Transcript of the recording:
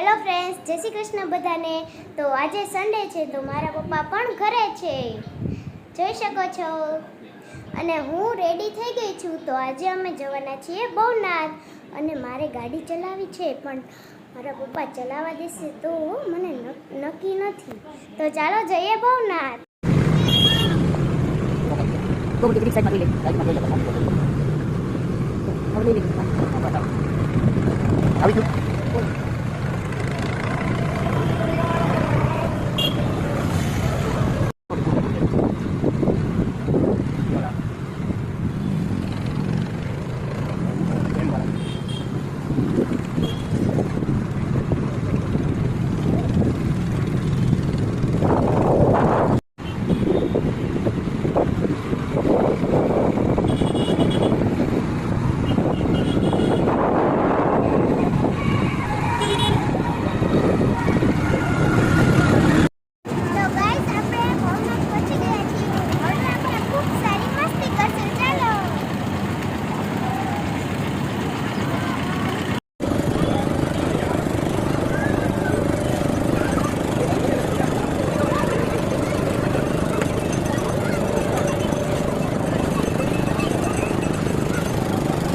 Hello friends, જય શ્રી કૃષ્ણ બધાને। તો આજે સન્ડે છે તો મારા પપ્પા પણ ઘરે છે, જોઈ શકો છો। અને હું રેડી થઈ ગઈ છું। તો આજે અમે જવાના છીએ ભવનાથ અને મારે ગાડી ચલાવવી છે, પણ મારા પપ્પા ચલાવવા દેશે તો મને નક્કી નથી। તો ચાલો જઈએ ભવનાથ। આવી ગયું।